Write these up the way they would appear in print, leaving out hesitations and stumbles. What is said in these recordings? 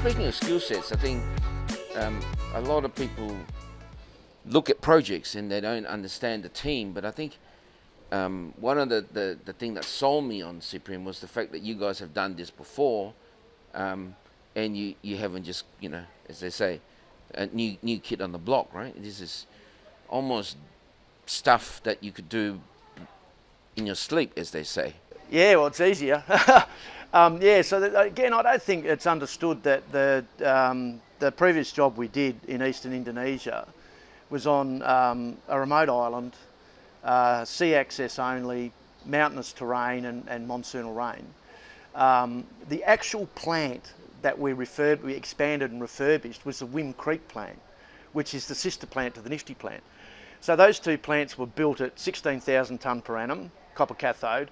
speaking of skill sets, I think a lot of people look at projects and they don't understand the team. But I think one of the thing that sold me on Cyprium was the fact that you guys have done this before, and you haven't just, as they say, a new kid on the block, right? This is almost stuff that you could do in your sleep, as they say. Yeah, well, it's easier. Again, I don't think it's understood that the previous job we did in eastern Indonesia was on a remote island, sea access only, mountainous terrain and monsoonal rain. The actual plant that we expanded and refurbished was the Wim Creek plant, which is the sister plant to the Nifty plant. So those two plants were built at 16,000 tonne per annum, copper cathode.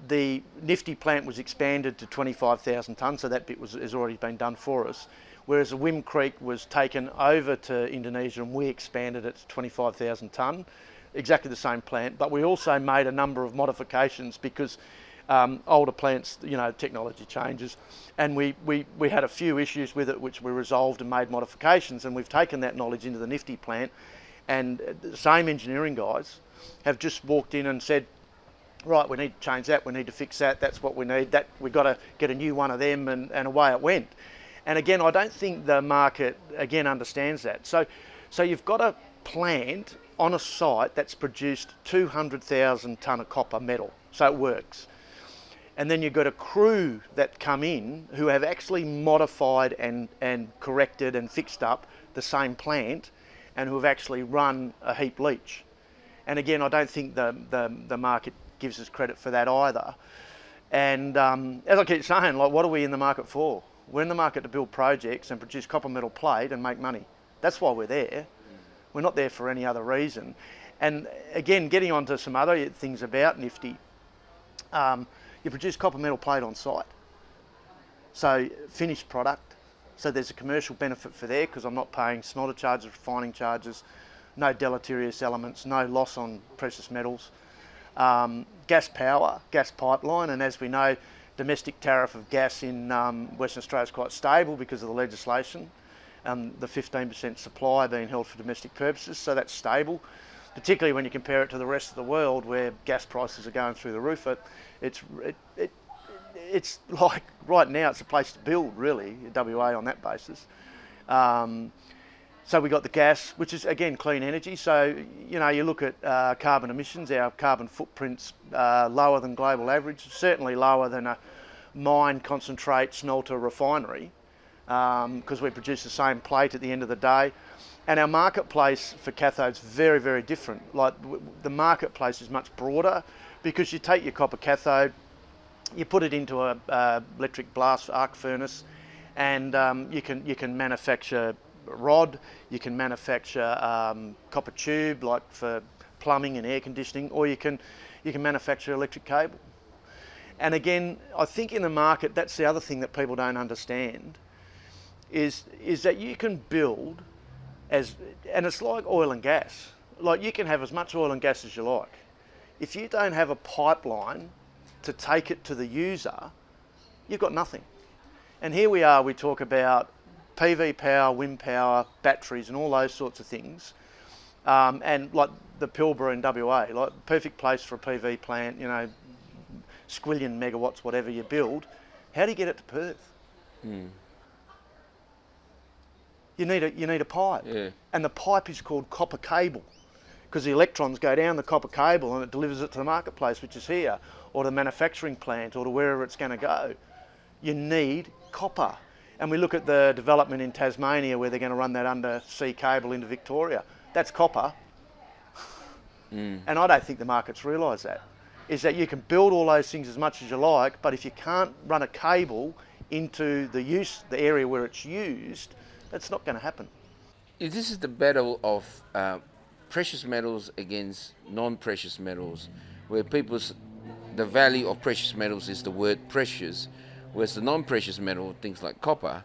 The Nifty plant was expanded to 25,000 tonne, so that bit has already been done for us. Whereas the Wim Creek was taken over to Indonesia and we expanded it to 25,000 tonne, exactly the same plant. But we also made a number of modifications because older plants, technology changes, and we had a few issues with it which we resolved and made modifications, and we've taken that knowledge into the Nifty plant, and the same engineering guys have just walked in and said, right, we need to change that, we need to fix that, that's what we need, that we've got to get a new one of them, and away it went. And again, I don't think the market, understands that. So you've got a plant on a site that's produced 200,000 tonne of copper metal, so it works. And then you've got a crew that come in who have actually modified and corrected and fixed up the same plant and who have actually run a heap leach. And again, I don't think the market gives us credit for that either. And as I keep saying, what are we in the market for? We're in the market to build projects and produce copper metal plate and make money. That's why we're there. We're not there for any other reason. And again, getting onto some other things about Nifty, you produce copper metal plate on site. So finished product. So there's a commercial benefit for there because I'm not paying smelter charges, refining charges, no deleterious elements, no loss on precious metals. Gas power, gas pipeline, and as we know, domestic tariff of gas in Western Australia is quite stable because of the legislation, the 15% supply being held for domestic purposes, so that's stable, particularly when you compare it to the rest of the world where gas prices are going through the roof. It's like right now it's a place to build, really, WA on that basis. So we got the gas, which is again clean energy. So you look at carbon emissions. Our carbon footprint's lower than global average, certainly lower than a mine, concentrate, smelter, refinery, because we produce the same plate at the end of the day. And our marketplace for cathodes very, very different. Like the marketplace is much broader because you take your copper cathode, you put it into a electric blast arc furnace, and you can manufacture rod, you can manufacture copper tube like for plumbing and air conditioning, or you can manufacture electric cable. And again, I think in the market, that's the other thing that people don't understand, is that you can build and it's like oil and gas. Like you can have as much oil and gas as you like. If you don't have a pipeline to take it to the user, you've got nothing. And here we are, we talk about PV power, wind power, batteries and all those sorts of things. And like the Pilbara in WA, like perfect place for a PV plant, squillion megawatts, whatever you build. How do you get it to Perth? You need a pipe. Yeah. And the pipe is called copper cable because the electrons go down the copper cable and it delivers it to the marketplace, which is here, or the manufacturing plant, or to wherever it's going to go. You need copper. And we look at the development in Tasmania where they're going to run that undersea cable into Victoria. That's copper. And I don't think the markets realise that. Is that you can build all those things as much as you like, but if you can't run a cable into the area where it's used, that's not going to happen. This is the battle of precious metals against non-precious metals, where the value of precious metals is the word precious, whereas the non-precious metal, things like copper,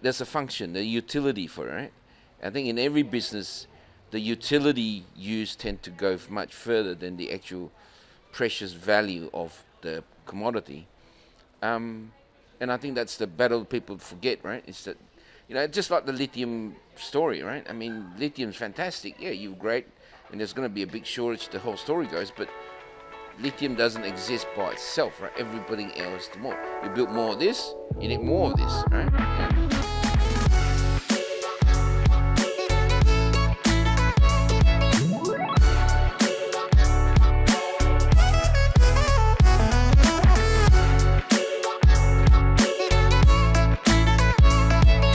there's a function, the utility for it. Right? I think in every business, the utility used tend to go much further than the actual precious value of the commodity. And I think that's the battle people forget, right? It's that, just like the lithium story, right? I mean, lithium's fantastic. Yeah, you're great, and there's going to be a big shortage. The whole story goes, but lithium doesn't exist by itself, right? Everybody else, the more you build more of this, you need more of this, right?